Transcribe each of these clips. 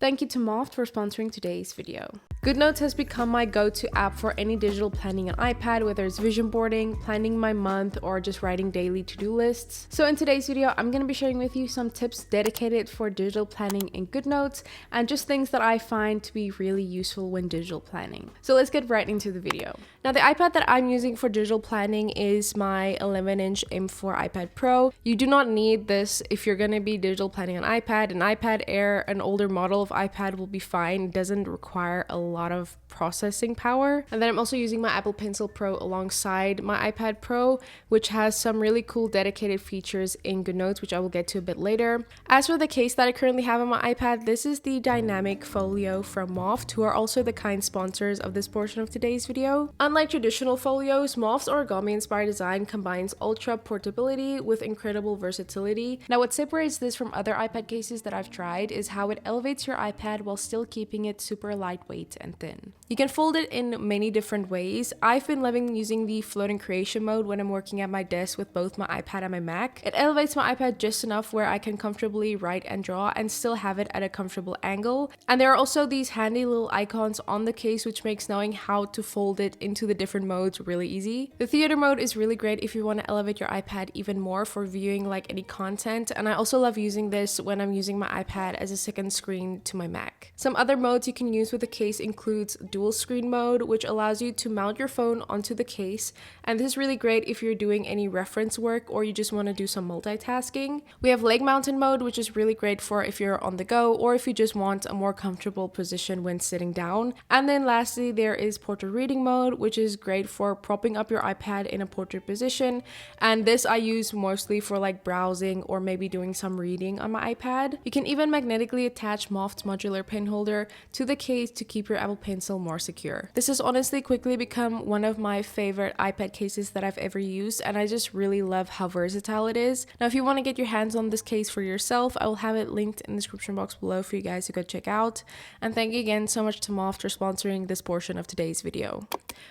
Thank you to Moft for sponsoring today's video. Goodnotes has become my go-to app for any digital planning on iPad, whether it's vision boarding, planning my month, or just writing daily to-do lists. So in today's video, I'm going to be sharing with you some tips dedicated for digital planning in Goodnotes and just things that I find to be really useful when digital planning. So let's get right into the video. Now the iPad that I'm using for digital planning is my 11-inch M4 iPad Pro. You do not need this if you're going to be digital planning on iPad. An iPad Air, an older model of iPad, will be fine. It doesn't require a lot of processing power. And then I'm also using my Apple Pencil Pro alongside my iPad Pro, which has some really cool dedicated features in Goodnotes, which I will get to a bit later. As for the case that I currently have on my iPad, this is the Dynamic Folio from Moft, who are also the kind sponsors of this portion of today's video. Unlike traditional folios, Moft's origami-inspired design combines ultra portability with incredible versatility. Now what separates this from other iPad cases that I've tried is how it elevates your iPad while still keeping it super lightweight and thin. You can fold it in many different ways. I've been loving using the floating creation mode when I'm working at my desk with both my iPad and my Mac. It elevates my iPad just enough where I can comfortably write and draw and still have it at a comfortable angle. And there are also these handy little icons on the case, which makes knowing how to fold it into the different modes really easy. The theater mode is really great if you want to elevate your iPad even more for viewing like any content, and I also love using this when I'm using my iPad as a second screen to my Mac. Some other modes you can use with the case includes dual screen mode, which allows you to mount your phone onto the case, and this is really great if you're doing any reference work or you just want to do some multitasking. We have leg mounted mode, which is really great for if you're on the go or if you just want a more comfortable position when sitting down. And then lastly, there is portrait reading mode, which is great for propping up your iPad in a portrait position, and this I use mostly for like browsing or maybe doing some reading on my iPad. You can even magnetically attach Moft's modular pen holder to the case to keep your Apple Pencil more secure. This has honestly quickly become one of my favorite iPad cases that I've ever used, and I just really love how versatile it is. Now if you want to get your hands on this case for yourself, I will have it linked in the description box below for you guys to go check out. And thank you again so much to Moft for sponsoring this portion of today's video.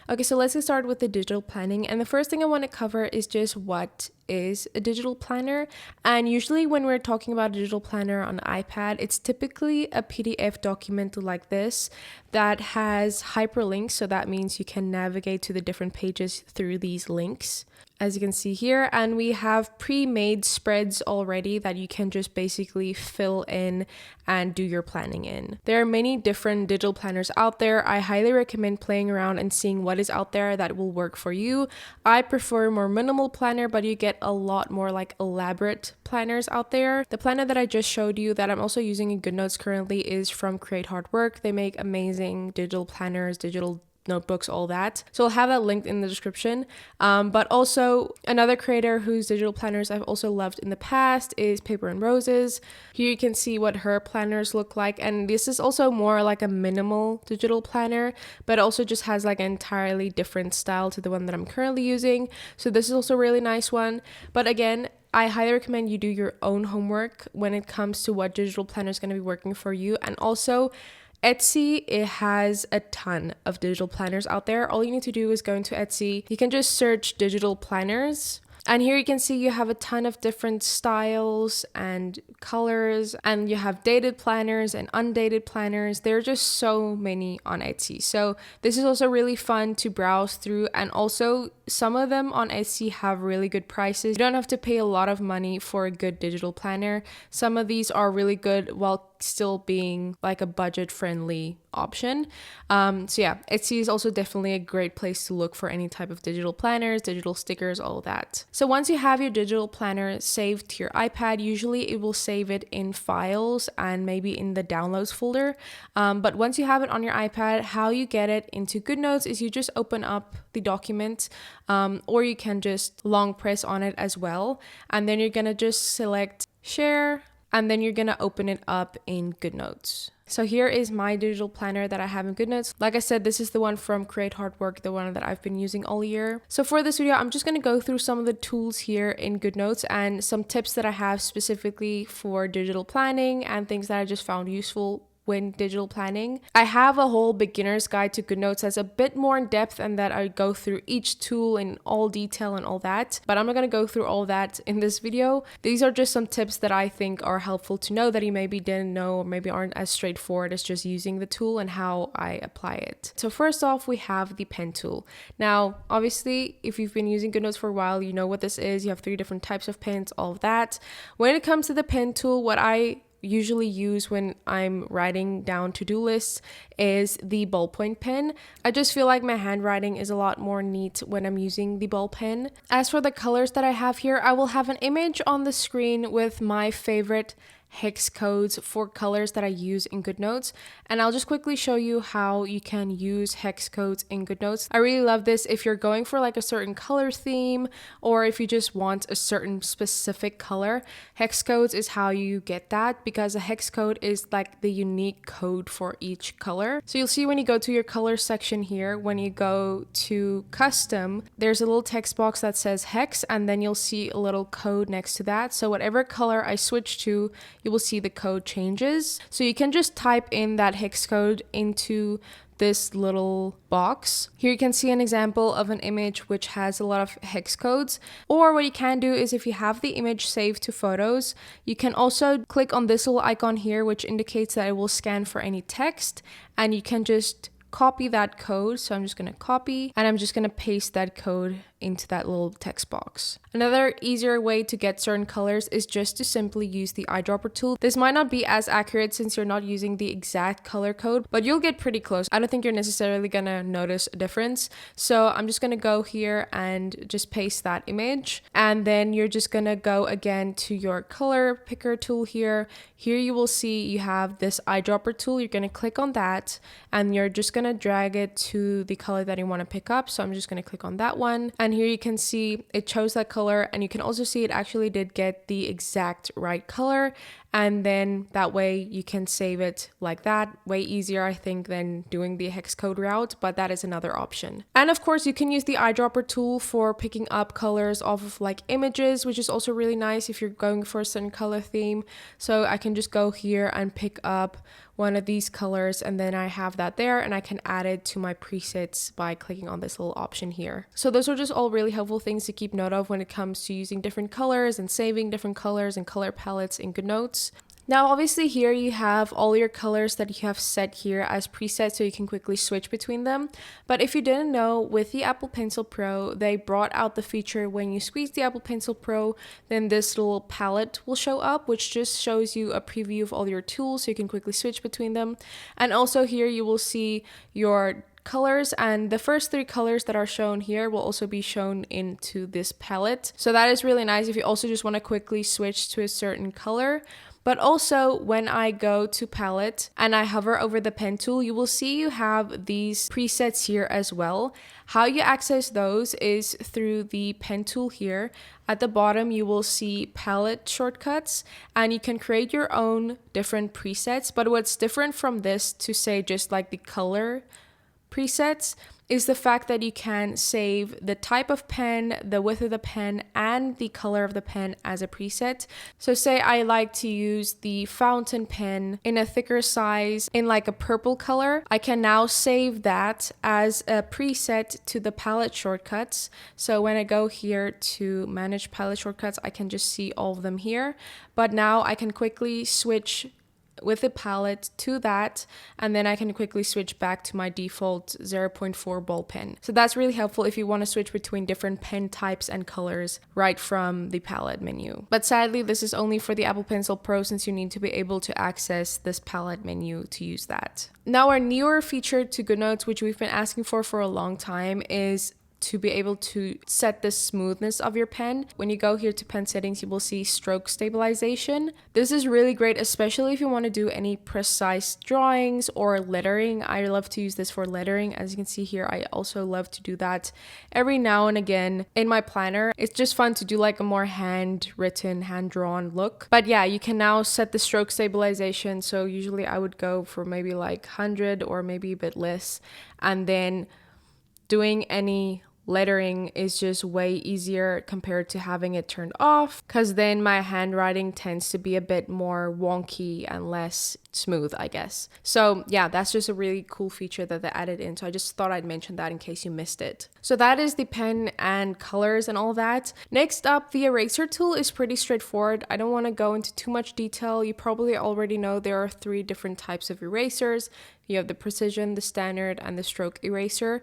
Okay, so let's get started with the digital planning, and the first thing I want to cover is just what is a digital planner. And usually when we're talking about a digital planner on iPad, it's typically a PDF document like this that has hyperlinks, so that means you can navigate to the different pages through these links, as you can see here. And we have pre-made spreads already that you can just basically fill in and do your planning in. There are many different digital planners out there. I highly recommend playing around and seeing what is out there that will work for you. I prefer a more minimal planner, but you get a lot more like elaborate planners out there. The planner that I just showed you that I'm also using in Goodnotes currently is from Create Work. They make amazing digital planners, digital notebooks, all that. So I'll have that linked in the description. But also another creator whose digital planners I've also loved in the past is Paper and Roses. Here you can see what her planners look like, and this is also more like a minimal digital planner, but also just has like an entirely different style to the one that I'm currently using. So this is also a really nice one. But again, I highly recommend you do your own homework when it comes to what digital planner is going to be working for you. And also Etsy, it has a ton of digital planners out there. All you need to do is go into Etsy. You can just search digital planners. And here you can see you have a ton of different styles and colors, and you have dated planners and undated planners. There are just so many on Etsy. So this is also really fun to browse through, and also some of them on Etsy have really good prices. You don't have to pay a lot of money for a good digital planner. Some of these are really good while still being like a budget-friendly option. So yeah, Etsy is also definitely a great place to look for any type of digital planners, digital stickers, all that. So once you have your digital planner saved to your iPad, usually it will save it in files and maybe in the downloads folder. But once you have it on your iPad, how you get it into Goodnotes is you just open up the document, or you can just long press on it as well. And then you're gonna just select share, and then you're gonna open it up in Goodnotes. So here is my digital planner that I have in Goodnotes. Like I said, this is the one from Create Work, the one that I've been using all year. So for this video, I'm just gonna go through some of the tools here in Goodnotes and some tips that I have specifically for digital planning and things that I just found useful when digital planning. I have a whole beginner's guide to Goodnotes that's a bit more in depth and that I go through each tool in all detail and all that, but I'm not going to go through all that in this video. These are just some tips that I think are helpful to know that you maybe didn't know or maybe aren't as straightforward as just using the tool and how I apply it. So first off, we have the pen tool. Now, obviously, if you've been using Goodnotes for a while, you know what this is. You have 3 different types of pens, all of that. When it comes to the pen tool, what I usually use when I'm writing down to-do lists is the ballpoint pen. I just feel like my handwriting is a lot more neat when I'm using the ball pen. As for the colors that I have here, I will have an image on the screen with my favorite hex codes for colors that I use in Goodnotes, and I'll just quickly show you how you can use hex codes in Goodnotes. I really love this if you're going for like a certain color theme or if you just want a certain specific color. Hex codes is how you get that, because a hex code is like the unique code for each color. So you'll see when you go to your color section here, when you go to custom, there's a little text box that says hex, and then you'll see a little code next to that. So whatever color I switch to, you will see the code changes. So you can just type in that hex code into this little box. Here you can see an example of an image which has a lot of hex codes. Or what you can do is if you have the image saved to photos, you can also click on this little icon here, which indicates that it will scan for any text, and you can just copy that code. So I'm just going to copy and I'm just going to paste that code into that little text box. Another easier way to get certain colors is just to simply use the eyedropper tool. This might not be as accurate since you're not using the exact color code, but you'll get pretty close. I don't think you're necessarily gonna notice a difference. So I'm just gonna go here and just paste that image, and then you're just gonna go again to your color picker tool here. Here you will see you have this eyedropper tool. You're gonna click on that and you're just gonna drag it to the color that you want to pick up. So I'm just gonna click on that one, and here you can see it chose that color, and you can also see it actually did get the exact right color, and then that way you can save it like that. Way easier, I think, than doing the hex code route, but that is another option. And of course you can use the eyedropper tool for picking up colors off of like images, which is also really nice if you're going for a certain color theme. So I can just go here and pick up one of these colors, and then I have that there, and I can add it to my presets by clicking on this little option here. So those are just all really helpful things to keep note of when it comes to using different colors and saving different colors and color palettes in Goodnotes. Now, obviously here you have all your colors that you have set here as presets, so you can quickly switch between them. But if you didn't know, with the Apple Pencil Pro, they brought out the feature when you squeeze the Apple Pencil Pro, then this little palette will show up, which just shows you a preview of all your tools so you can quickly switch between them. And also here you will see your colors, and the first 3 colors that are shown here will also be shown into this palette. So that is really nice if you also just want to quickly switch to a certain color. But also when I go to palette and I hover over the pen tool, you will see you have these presets here as well. How you access those is through the pen tool here. At the bottom, you will see palette shortcuts, and you can create your own different presets. But what's different from this to say just like the color presets is the fact that you can save the type of pen, the width of the pen, and the color of the pen as a preset. So say I like to use the fountain pen in a thicker size in like a purple color, I can now save that as a preset to the palette shortcuts. So when I go here to manage palette shortcuts, I can just see all of them here. But now I can quickly switch with the palette to that, and then I can quickly switch back to my default 0.4 ball pen. So that's really helpful if you want to switch between different pen types and colors right from the palette menu. But sadly, this is only for the Apple Pencil Pro, since you need to be able to access this palette menu to use that. Now, our newer feature to Goodnotes, which we've been asking for a long time, is to be able to set the smoothness of your pen. When you go here to pen settings, you will see stroke stabilization. This is really great, especially if you want to do any precise drawings or lettering. I love to use this for lettering. As you can see here, I also love to do that every now and again in my planner. It's just fun to do like a more handwritten, hand-drawn look. But yeah, you can now set the stroke stabilization. So usually I would go for maybe like 100 or maybe a bit less, and then doing any lettering is just way easier compared to having it turned off, because then my handwriting tends to be a bit more wonky and less smooth, I guess. So yeah, that's just a really cool feature that they added in. So I just thought I'd mention that in case you missed it. So that is the pen and colors and all that. Next up, the eraser tool is pretty straightforward. I don't want to go into too much detail. You probably already know there are 3 different types of erasers. You have the precision, the standard, and the stroke eraser.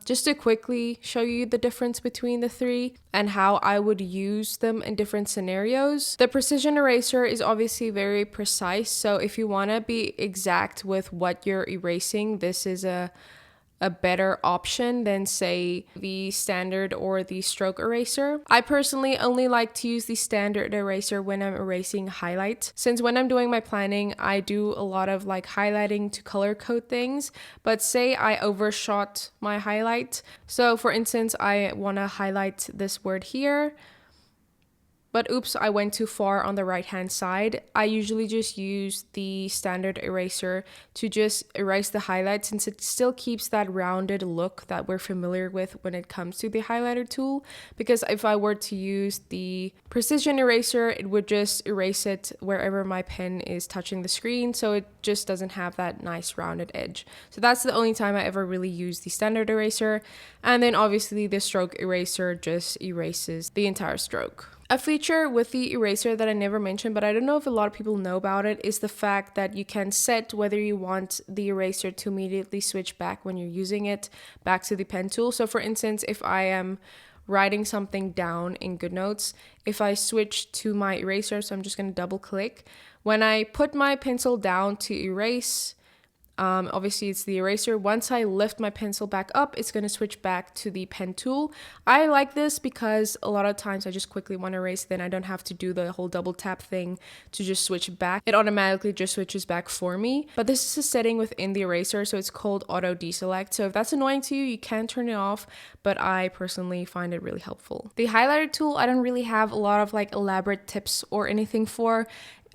Just to quickly show you the difference between the 3 and how I would use them in different scenarios. The precision eraser is obviously very precise. So if you want to be exact with what you're erasing, this is a better option than, say, the standard or the stroke eraser. I personally only like to use the standard eraser when I'm erasing highlight, since when I'm doing my planning, I do a lot of like highlighting to color code things. But say I overshot my highlight. So for instance, I want to highlight this word here, but oops, I went too far on the right hand side. I usually just use the standard eraser to just erase the highlight, since it still keeps that rounded look that we're familiar with when it comes to the highlighter tool. Because if I were to use the precision eraser, it would just erase it wherever my pen is touching the screen, so it just doesn't have that nice rounded edge. So that's the only time I ever really use the standard eraser. And then obviously the stroke eraser just erases the entire stroke. A feature with the eraser that I never mentioned, but I don't know if a lot of people know about it, is the fact that you can set whether you want the eraser to immediately switch back when you're using it back to the pen tool. So for instance, if I am writing something down in Goodnotes, if I switch to my eraser, so I'm just going to double click, when I put my pencil down to erase, obviously it's the eraser. Once I lift my pencil back up, it's going to switch back to the pen tool. I like this because a lot of times I just quickly want to erase, then I don't have to do the whole double tap thing to just switch back. It automatically just switches back for me. But this is a setting within the eraser, so it's called auto deselect. So if that's annoying to you, you can turn it off, but I personally find it really helpful. The highlighter tool, I don't really have a lot of like elaborate tips or anything for.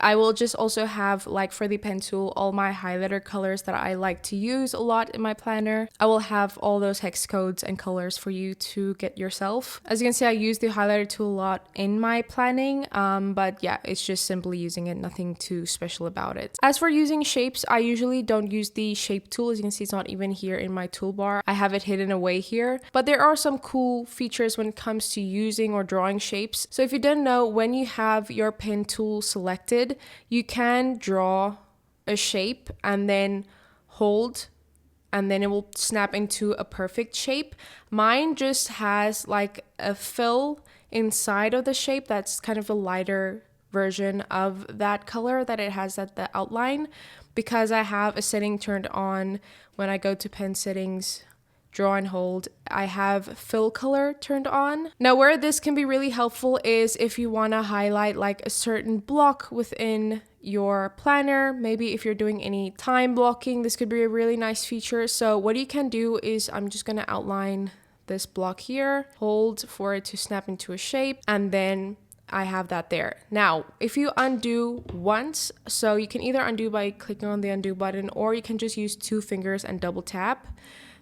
I will just also have, like for the pen tool, all my highlighter colors that I like to use a lot in my planner. I will have all those hex codes and colors for you to get yourself. As you can see, I use the highlighter tool a lot in my planning, but yeah, it's just simply using it, nothing too special about it. As for using shapes, I usually don't use the shape tool. As you can see, it's not even here in my toolbar. I have it hidden away here, but there are some cool features when it comes to using or drawing shapes. So if you didn't know, when you have your pen tool selected, you can draw a shape and then hold, and then it will snap into a perfect shape. Mine just has like a fill inside of the shape that's kind of a lighter version of that color that it has at the outline, because I have a setting turned on when I go to pen settings, draw and hold, I have fill color turned on. Now where this can be really helpful is if you want to highlight like a certain block within your planner. Maybe if you're doing any time blocking, this could be a really nice feature. So what you can do is, I'm just going to outline this block here, hold for it to snap into a shape, and then I have that there. Now, if you undo once, so you can either undo by clicking on the undo button, or you can just use 2 fingers and double tap.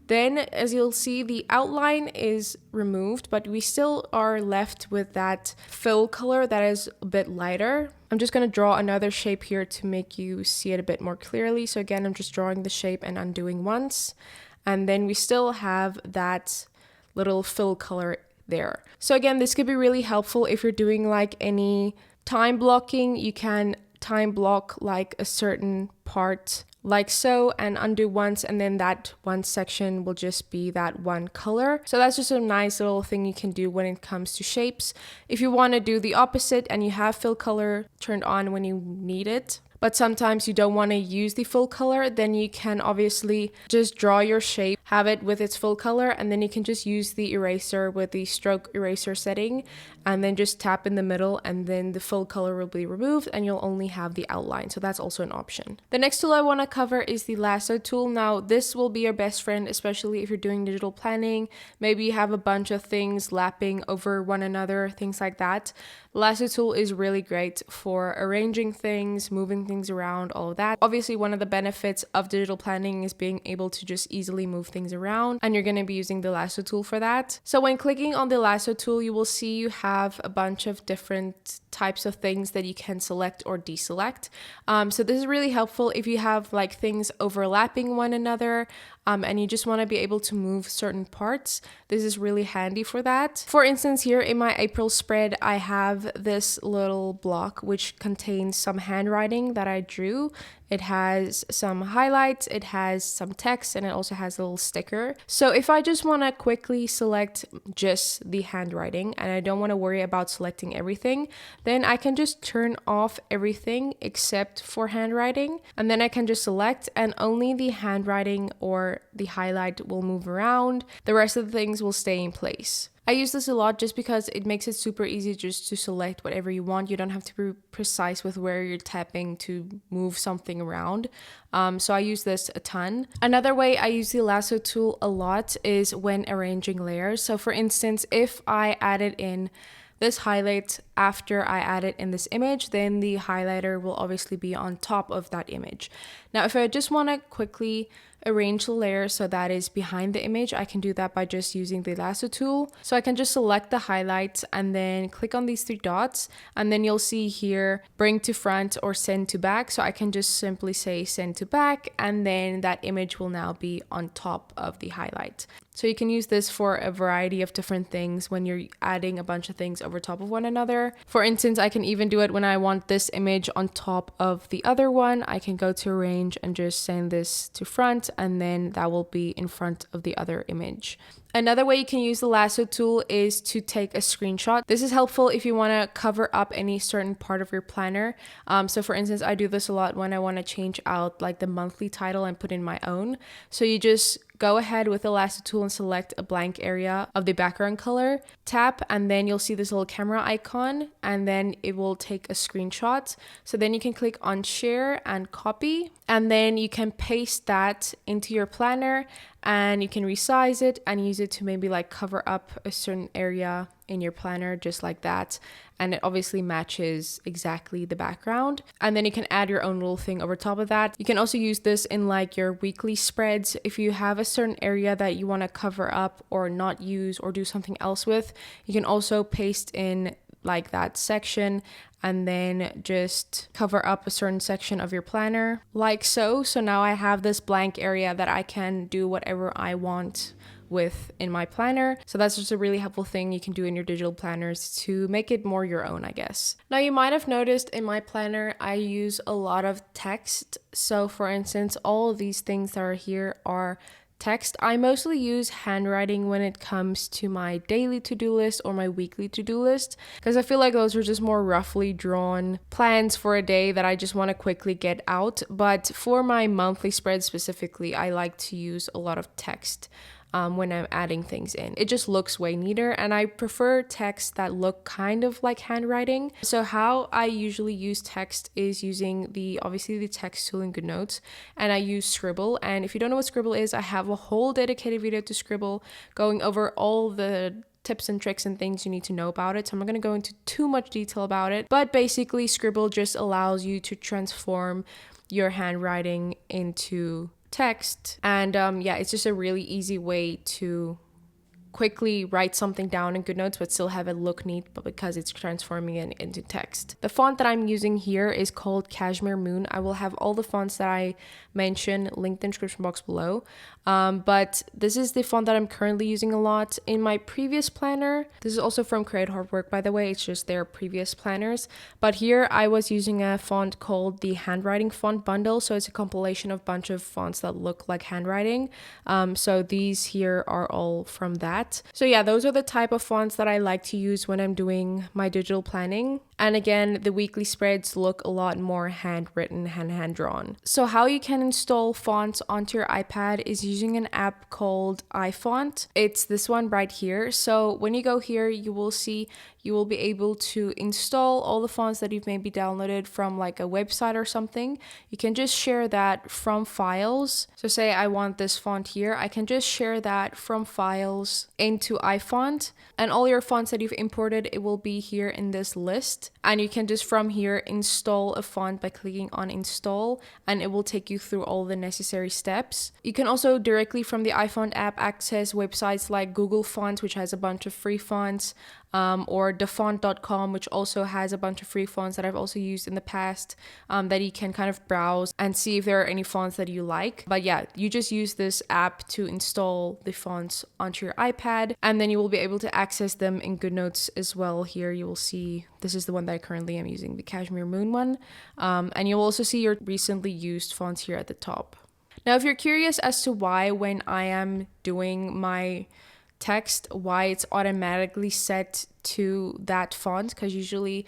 Then, as you'll see, the outline is removed, but we still are left with that fill color that is a bit lighter. I'm just going to draw another shape here to make you see it a bit more clearly. So again, I'm just drawing the shape and undoing once. And then we still have that little fill color there. So again, this could be really helpful if you're doing like any time blocking. You can time block like a certain part like so, and undo once, and then that one section will just be that one color. So that's just a nice little thing you can do when it comes to shapes. If you want to do the opposite and you have fill color turned on when you need it, but sometimes you don't want to use the full color, then you can obviously just draw your shape, have it with its full color, and then you can just use the eraser with the stroke eraser setting, and then just tap in the middle, and then the full color will be removed and you'll only have the outline. So that's also an option. The next tool I want to cover is the lasso tool. Now this will be your best friend, especially if you're doing digital planning. Maybe you have a bunch of things lapping over one another, things like that. The lasso tool is really great for arranging things, moving things around, all of that. Obviously, one of the benefits of digital planning is being able to just easily move things around, and you're going to be using the lasso tool for that. So when clicking on the lasso tool, you will see you have a bunch of different types of things that you can select or deselect. So this is really helpful if you have like things overlapping one another, and you just want to be able to move certain parts. This is really handy for that. For instance, here in my April spread, I have this little block which contains some handwriting that I drew. It has some highlights, it has some text, and it also has a little sticker. So if I just want to quickly select just the handwriting and I don't want to worry about selecting everything, then I can just turn off everything except for handwriting, and then I can just select, and only the handwriting or the highlight will move around. The rest of the things will stay in place. I use this a lot just because it makes it super easy just to select whatever you want. You don't have to be precise with where you're tapping to move something around. So I use this a ton. Another way I use the lasso tool a lot is when arranging layers. So for instance, if I added in this highlight after I add it in this image, then the highlighter will obviously be on top of that image. Now, if I just want to quickly arrange the layer so that is behind the image, I can do that by just using the lasso tool. So I can just select the highlights and then click on these 3 dots, and then you'll see here bring to front or send to back. So I can just simply say send to back, and then that image will now be on top of the highlight. So you can use this for a variety of different things when you're adding a bunch of things over top of one another. For instance, I can even do it when I want this image on top of the other one. I can go to arrange and just send this to front, and then that will be in front of the other image. Another way you can use the lasso tool is to take a screenshot. This is helpful if you want to cover up any certain part of your planner. So for instance, I do this a lot when I want to change out like the monthly title and put in my own. So you just go ahead with the lasso tool and select a blank area of the background color, tap, and then you'll see this little camera icon, and then it will take a screenshot. So then you can click on share and copy, and then you can paste that into your planner, and you can resize it and use it to maybe like cover up a certain area in your planner, just like that. And it obviously matches exactly the background. And then you can add your own little thing over top of that. You can also use this in like your weekly spreads. If you have a certain area that you want to cover up or not use or do something else with, you can also paste in like that section and then just cover up a certain section of your planner like so. So now I have this blank area that I can do whatever I want with in my planner. So that's just a really helpful thing you can do in your digital planners to make it more your own, I guess. Now you might have noticed in my planner I use a lot of text. So for instance, all of these things that are here are text. I mostly use handwriting when it comes to my daily to-do list or my weekly to-do list, because I feel like those are just more roughly drawn plans for a day that I just want to quickly get out. But for my monthly spread specifically, I like to use a lot of text when I'm adding things in. It just looks way neater, and I prefer text that look kind of like handwriting. So how I usually use text is using obviously the text tool in Goodnotes, and I use Scribble. And if you don't know what Scribble is, I have a whole dedicated video to Scribble going over all the tips and tricks and things you need to know about it. So I'm not going to go into too much detail about it, but basically Scribble just allows you to transform your handwriting into text, and it's just a really easy way to quickly write something down in Goodnotes but still have it look neat, but because it's transforming it into text. The font that I'm using here is called Cashmere Moon. I will have all the fonts that I mentioned linked in the description box below, but this is the font that I'm currently using a lot. In my previous planner, this is also from Create Hard Work, by the way, it's just their previous planners, but here I was using a font called the Handwriting Font Bundle. So it's a compilation of a bunch of fonts that look like handwriting. So these here are all from that. So yeah, those are the type of fonts that I like to use when I'm doing my digital planning. And again, the weekly spreads look a lot more handwritten and hand-drawn. So how you can install fonts onto your iPad is using an app called iFont. It's this one right here. So when you go here, you will see you will be able to install all the fonts that you've maybe downloaded from like a website or something. You can just share that from files. So say I want this font here, I can just share that from files into iFont, and all your fonts that you've imported, it will be here in this list. text, and you can just from here install a font by clicking on install, and it will take you through all the necessary steps. You can also directly from the iPhone app access websites like Google Fonts, which has a bunch of free fonts, or thefont.com, which also has a bunch of free fonts that I've also used in the past, that you can kind of browse and see if there are any fonts that you like. But yeah, you just use this app to install the fonts onto your iPad, and then you will be able to access them in Goodnotes as well. Here you will see, this is the one that I currently am using, the Cashmere Moon one, and you'll also see your recently used fonts here at the top. Now, if you're curious as to why when I am doing my text, why it's automatically set to that font, because usually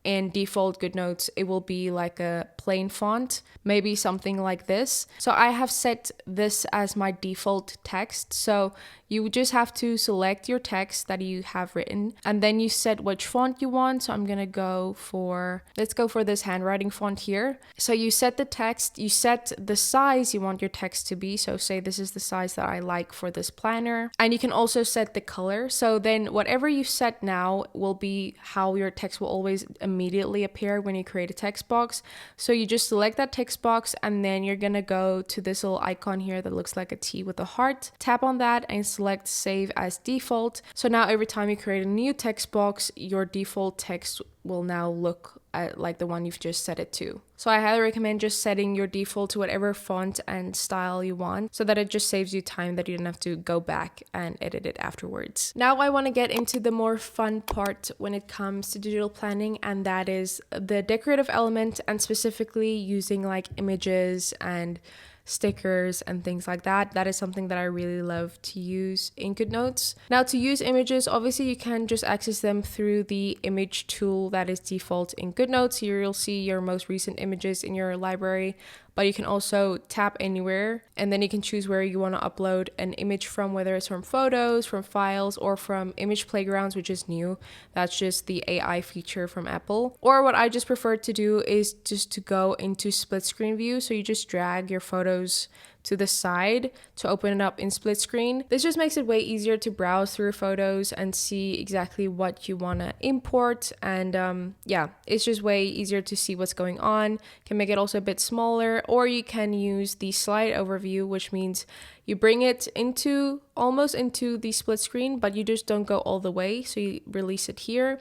in default Goodnotes it will be like a plain font, maybe something like this. So I have set this as my default text. So you just have to select your text that you have written, and then you set which font you want. So I'm gonna go for, let's go for this handwriting font here. So you set the text, you set the size you want your text to be. So say this is the size that I like for this planner, and you can also set the color. So then whatever you set now will be how your text will always immediately appear when you create a text box. So you just select that text box, and then you're gonna go to this little icon here that looks like a T with a heart, tap on that and select save as default. So now every time you create a new text box, your default text will now look like the one you've just set it to. So I highly recommend just setting your default to whatever font and style you want, so that it just saves you time that you don't have to go back and edit it afterwards. Now I want to get into the more fun part when it comes to digital planning, and that is the decorative element, and specifically using like images and stickers and things like that. That is something that I really love to use in Goodnotes. Now, to use images, obviously you can just access them through the image tool that is default in Goodnotes. Here you'll see your most recent images in your library, but you can also tap anywhere, and then you can choose where you want to upload an image from, whether it's from photos, from files, or from image playgrounds, which is new. That's just the AI feature from Apple. Or what I just prefer to do is just to go into split screen view. So you just drag your photos to the side to open it up in split screen. This just makes it way easier to browse through photos and see exactly what you want to import, and yeah, it's just way easier to see what's going on. Can make it also a bit smaller, or you can use the slide overview, which means you bring it into almost into the split screen, but you just don't go all the way. So you release it here.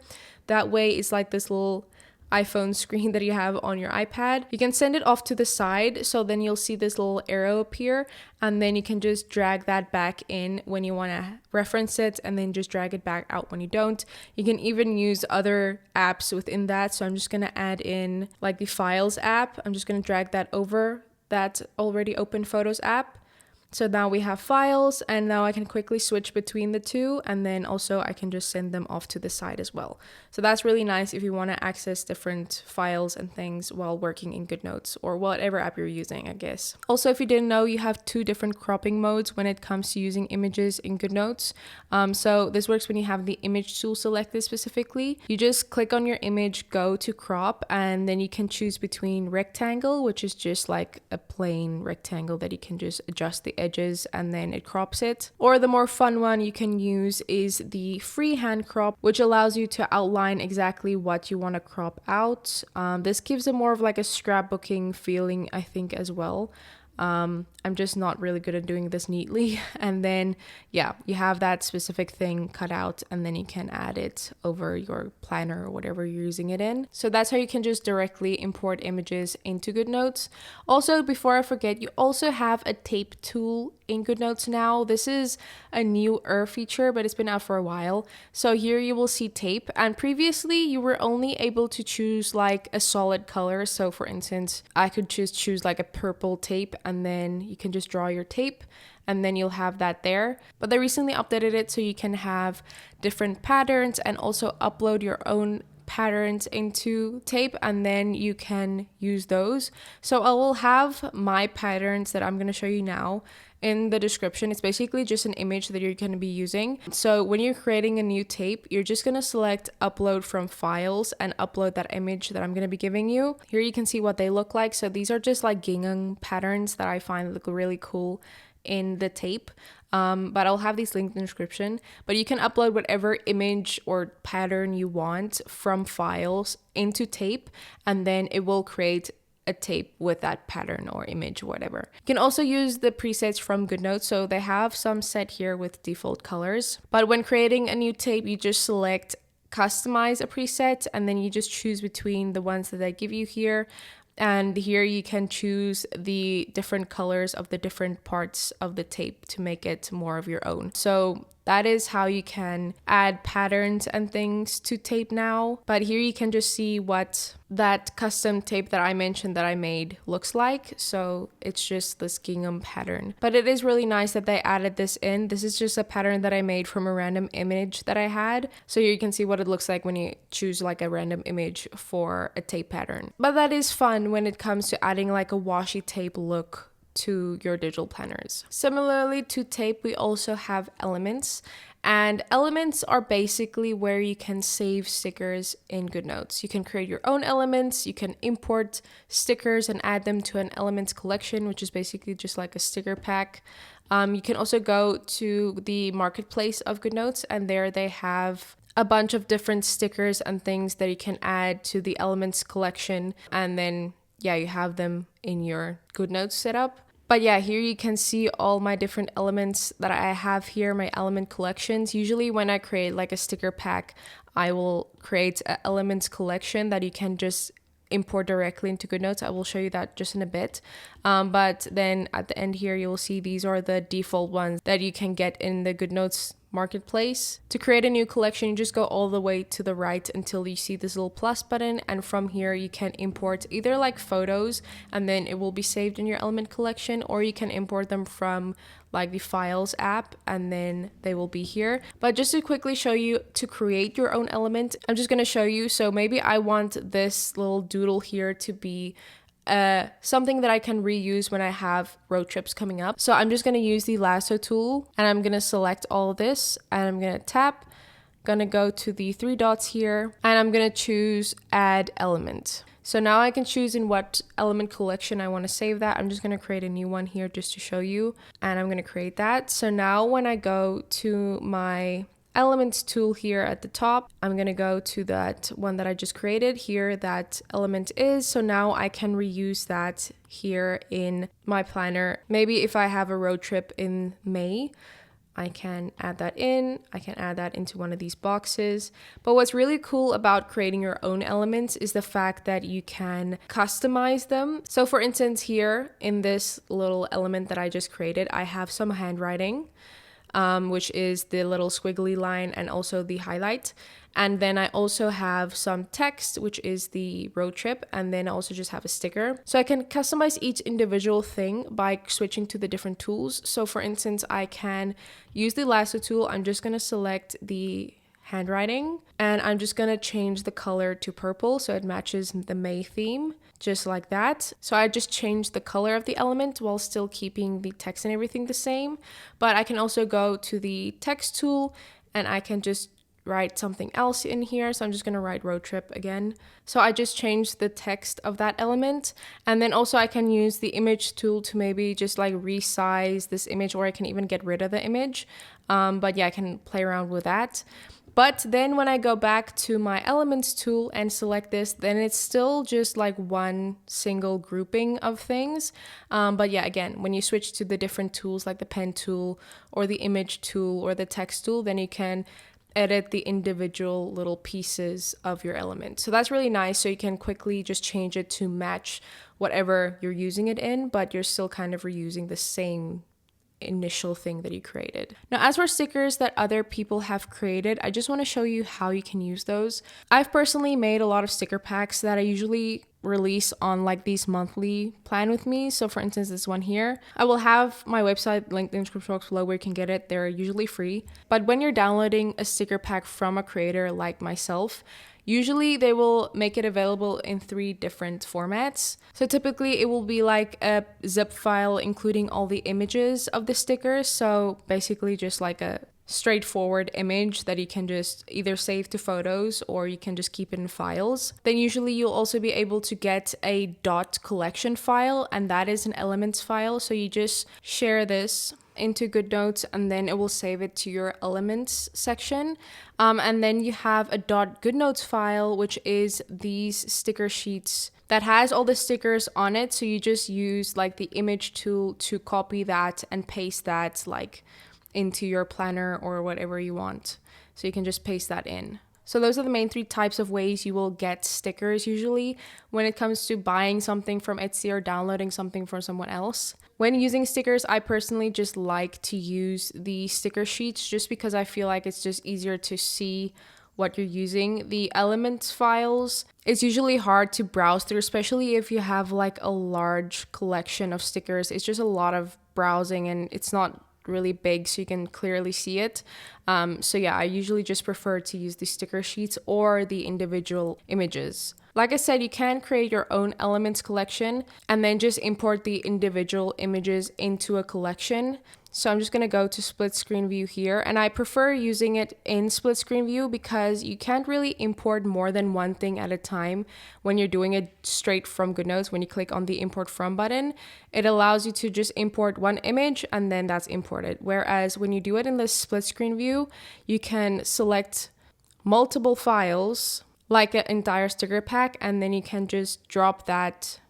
That way it's like this little iPhone screen that you have on your iPad. You can send it off to the side, so then you'll see this little arrow appear, and then you can just drag that back in when you want to reference it, and then just drag it back out when you don't. You can even use other apps within that. So I'm just going to add in like the Files app. I'm just going to drag that over that already open Photos app. So now we have Files, and now I can quickly switch between the two, and then also I can just send them off to the side as well. So that's really nice if you want to access different files and things while working in Goodnotes, or whatever app you're using, I guess. Also, if you didn't know, you have two different cropping modes when it comes to using images in Goodnotes. So this works when you have the image tool selected specifically. You just click on your image, go to crop, and then you can choose between rectangle, which is just like a plain rectangle that you can just adjust the edges and then it crops it. Or the more fun one you can use is the freehand crop, which allows you to outline exactly what you want to crop out. This gives it more of like a scrapbooking feeling, I think, as well. I'm just not really good at doing this neatly. And then, yeah, you have that specific thing cut out, and then you can add it over your planner or whatever you're using it in. So that's how you can just directly import images into Goodnotes. Also, before I forget, you also have a tape tool in Goodnotes now. This is a newer feature, but it's been out for a while. So here you will see tape, and previously you were only able to choose like a solid color. So for instance, I could just choose like a purple tape, and then you can just draw your tape, and then you'll have that there. But they recently updated it so you can have different patterns and also upload your own patterns into tape, and then you can use those. So I will have my patterns that I'm going to show you now in the description. It's basically just an image that you're going to be using. So when you're creating a new tape, you're just going to select upload from files and upload that image that I'm going to be giving you. Here you can see what they look like. So these are just like gingham patterns that I find look really cool in the tape. But I'll have these linked in the description. But you can upload whatever image or pattern you want from files into tape, and then it will create a tape with that pattern or image or whatever. You can also use the presets from Goodnotes. So they have some set here with default colors. But when creating a new tape, you just select customize a preset, and then you just choose between the ones that they give you here. And here you can choose the different colors of the different parts of the tape to make it more of your own. So that is how you can add patterns and things to tape now. But here you can just see what that custom tape that I mentioned that I made looks like. So it's just this gingham pattern. But it is really nice that they added this in. This is just a pattern that I made from a random image that I had. So here you can see what it looks like when you choose like a random image for a tape pattern. But that is fun when it comes to adding like a washi tape look to your digital planners. Similarly to tape, we also have elements, and elements are basically where you can save stickers in Goodnotes. You can create your own elements, you can import stickers and add them to an elements collection, which is basically just like a sticker pack. You can also go to the marketplace of Goodnotes, and there they have a bunch of different stickers and things that you can add to the elements collection, and then yeah, you have them in your Goodnotes setup. But yeah, here you can see all my different elements that I have here, my element collections. Usually when I create like a sticker pack, I will create an elements collection that you can just import directly into Goodnotes. I will show you that just in a bit. But then at the end here, you'll see these are the default ones that you can get in the Goodnotes marketplace. To create a new collection, you just go all the way to the right until you see this little plus button, and from here you can import either like photos and then it will be saved in your element collection, or you can import them from like the files app and then they will be here. But just to quickly show you to create your own element, I'm just going to show you. So maybe I want this little doodle here to be something that I can reuse when I have road trips coming up. So I'm just going to use the lasso tool, and I'm going to select all of this, and I'm going to tap, going to go to the three dots here, and I'm going to choose add element. So now I can choose in what element collection I want to save that. I'm just going to create a new one here just to show you, and I'm going to create that. So now when I go to my elements tool here at the top, I'm going to go to that one that I just created here, that element is. So now I can reuse that here in my planner. Maybe if I have a road trip in May, I can add that in. I can add that into one of these boxes. But what's really cool about creating your own elements is the fact that you can customize them. So for instance, here in this little element that I just created, I have some handwriting, which is the little squiggly line and also the highlight. And then I also have some text, which is the road trip, and then I also just have a sticker. So I can customize each individual thing by switching to the different tools. So for instance, I can use the lasso tool. I'm just going to select the handwriting, and I'm just going to change the color to purple so it matches the May theme, just like that. So I just changed the color of the element while still keeping the text and everything the same. But I can also go to the text tool, and I can just write something else in here. So I'm just going to write road trip again. So I just changed the text of that element. And then also I can use the image tool to maybe just like resize this image, or I can even get rid of the image. But yeah, I can play around with that. But then when I go back to my elements tool and select this, then it's still just like one single grouping of things. But yeah, again, when you switch to the different tools like the pen tool or the image tool or the text tool, then you can edit the individual little pieces of your element. So that's really nice. So you can quickly just change it to match whatever you're using it in, but you're still kind of reusing the same initial thing that you created. Now, as for stickers that other people have created, I just want to show you how you can use those. I've personally made a lot of sticker packs that I usually release on like these monthly plan with me. So for instance, this one here, I will have my website linked in the description box below where you can get it. They're usually free. But when you're downloading a sticker pack from a creator like myself, usually they will make it available in 3 different formats. So typically it will be like a zip file including all the images of the stickers. So basically just like a straightforward image that you can just either save to photos or you can just keep it in files. Then usually you'll also be able to get a dot collection file, and that is an elements file. So you just share this into Goodnotes and then it will save it to your elements section. And then you have a dot Goodnotes file, which is these sticker sheets that has all the stickers on it. So you just use like the image tool to copy that and paste that like into your planner or whatever you want. So you can just paste that in. So those are the main 3 types of ways you will get stickers usually when it comes to buying something from Etsy or downloading something from someone else. When using stickers, I personally just like to use the sticker sheets just because I feel like it's just easier to see what you're using. The elements files, it's usually hard to browse through, especially if you have like a large collection of stickers. It's just a lot of browsing and it's not really big so you can clearly see it. So yeah, I usually just prefer to use the sticker sheets or the individual images. Like I said, you can create your own elements collection and then just import the individual images into a collection. So I'm just going to go to split screen view here, and I prefer using it in split screen view because you can't really import more than one thing at a time when you're doing it straight from Goodnotes. When you click on the import from button, it allows you to just import one image and then that's imported. Whereas when you do it in the split screen view, you can select multiple files like an entire sticker pack, and then you can just drop that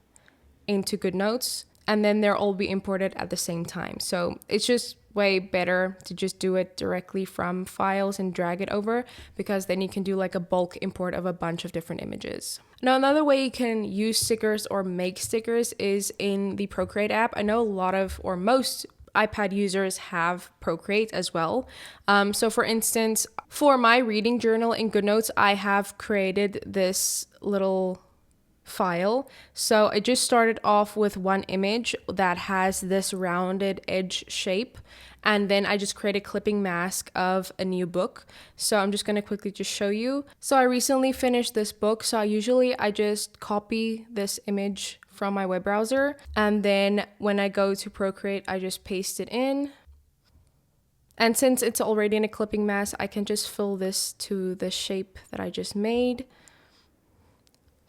into Goodnotes and then they'll all be imported at the same time. So it's just way better to just do it directly from files and drag it over, because then you can do like a bulk import of a bunch of different images. Now, another way you can use stickers or make stickers is in the Procreate app. I know a lot of, or most iPad users have Procreate as well. So for instance, for my reading journal in Goodnotes, I have created this little file. So I just started off with one image that has this rounded edge shape, and then I just created a clipping mask of a new book. So I'm just going to quickly just show you. So I recently finished this book, so I just copy this image from my web browser, and then when I go to Procreate, I just paste it in. And since it's already in a clipping mask, I can just fill this to the shape that I just made.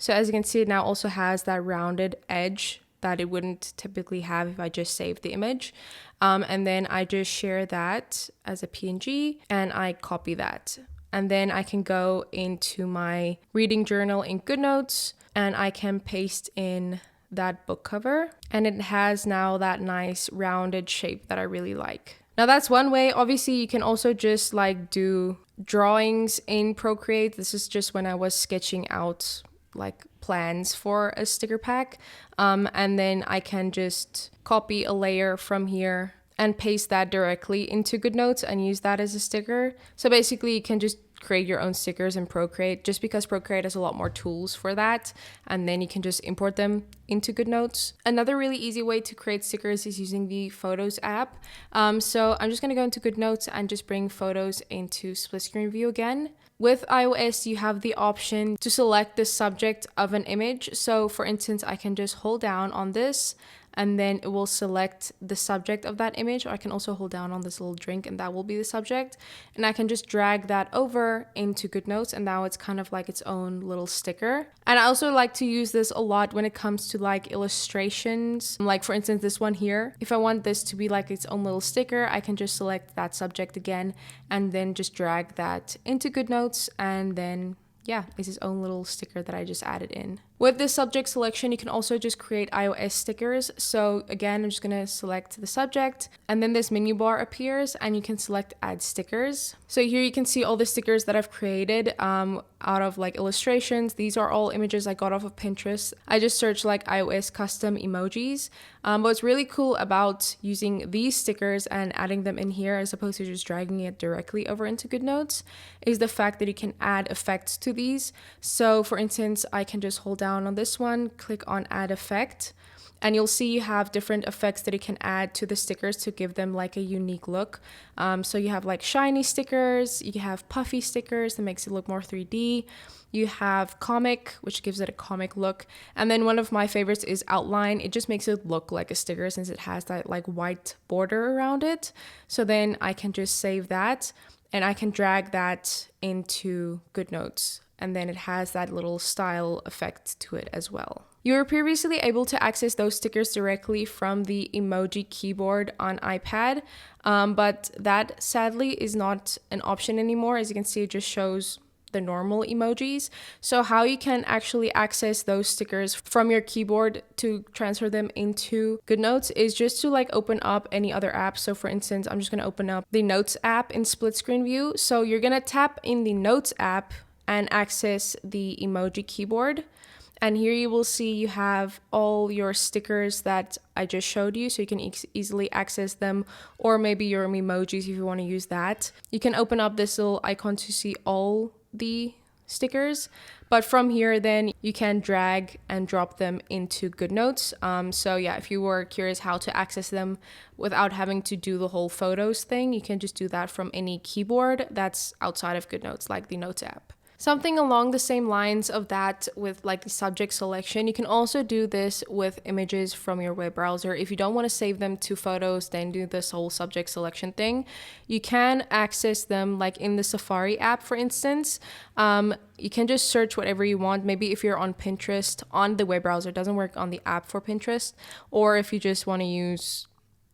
So as you can see, it now also has that rounded edge that it wouldn't typically have if I just saved the image. And then I just share that as a PNG and I copy that. And then I can go into my reading journal in Goodnotes and I can paste in that book cover. And it has now that nice rounded shape that I really like. Now that's one way. Obviously, you can also just like do drawings in Procreate. This is just when I was sketching out like plans for a sticker pack, and then I can just copy a layer from here and paste that directly into Goodnotes and use that as a sticker. So basically you can just create your own stickers in Procreate, just because Procreate has a lot more tools for that, and then you can just import them into Goodnotes. Another really easy way to create stickers is using the Photos app. So I'm just going to go into Goodnotes and just bring photos into split screen view again. With iOS, you have the option to select the subject of an image. So for instance, I can just hold down on this and then it will select the subject of that image. Or I can also hold down on this little drink and that will be the subject. And I can just drag that over into Goodnotes and now it's kind of like its own little sticker. And I also like to use this a lot when it comes to like illustrations. Like for instance, this one here. If I want this to be like its own little sticker, I can just select that subject again and then just drag that into Goodnotes, and then yeah, it's its own little sticker that I just added in. With this subject selection, you can also just create iOS stickers. So again, I'm just gonna select the subject and then this menu bar appears and you can select add stickers. So here you can see all the stickers that I've created out of like illustrations. These are all images I got off of Pinterest. I just searched like iOS custom emojis. But what's really cool about using these stickers and adding them in here as opposed to just dragging it directly over into Goodnotes is the fact that you can add effects to these. So for instance, I can just hold down on this one, click on add effect, and you'll see you have different effects that you can add to the stickers to give them like a unique look. So you have like shiny stickers, you have puffy stickers that makes it look more 3D. You have comic, which gives it a comic look. And then one of my favorites is outline. It just makes it look like a sticker since it has that like white border around it. So then I can just save that and I can drag that into Goodnotes. And then it has that little style effect to it as well. You were previously able to access those stickers directly from the emoji keyboard on iPad, but that sadly is not an option anymore. As you can see, it just shows the normal emojis. So how you can actually access those stickers from your keyboard to transfer them into Goodnotes is just to like open up any other app. So for instance, I'm just going to open up the Notes app in split screen view. So you're going to tap in the Notes app and access the emoji keyboard. And here you will see you have all your stickers that I just showed you, so you can easily access them, or maybe your emojis if you want to use that. You can open up this little icon to see all the stickers, but from here then you can drag and drop them into Goodnotes. So yeah, if you were curious how to access them without having to do the whole photos thing, you can just do that from any keyboard that's outside of Goodnotes, like the Notes app. Something along the same lines of that with like the subject selection, you can also do this with images from your web browser. If you don't want to save them to photos, then do this whole subject selection thing. You can access them like in the Safari app, for instance. You can just search whatever you want. Maybe if you're on Pinterest on the web browser, it doesn't work on the app for Pinterest. Or if you just want to use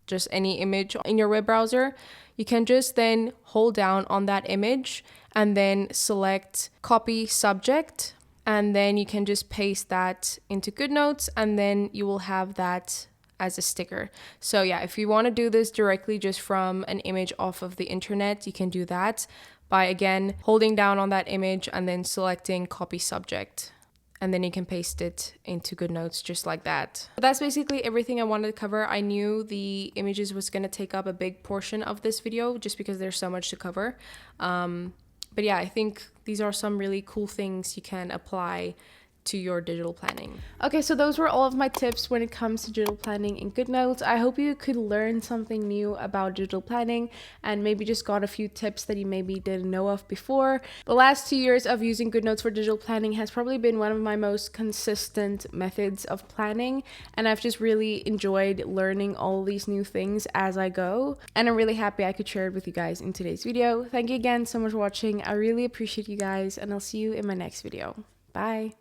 just any image in your web browser, you can just then hold down on that image and then select copy subject, and then you can just paste that into Goodnotes, and then you will have that as a sticker. So yeah, if you want to do this directly just from an image off of the internet, you can do that by again holding down on that image and then selecting copy subject. And then you can paste it into Goodnotes just like that. But that's basically everything I wanted to cover. I knew the images was going to take up a big portion of this video just because there's so much to cover. But yeah, I think these are some really cool things you can apply to your digital planning. Okay, so those were all of my tips when it comes to digital planning in Goodnotes. I hope you could learn something new about digital planning and maybe just got a few tips that you maybe didn't know of before. The last 2 years of using Goodnotes for digital planning has probably been one of my most consistent methods of planning, and I've just really enjoyed learning all these new things as I go, and I'm really happy I could share it with you guys in today's video. Thank you again so much for watching. I really appreciate you guys, and I'll see you in my next video. Bye.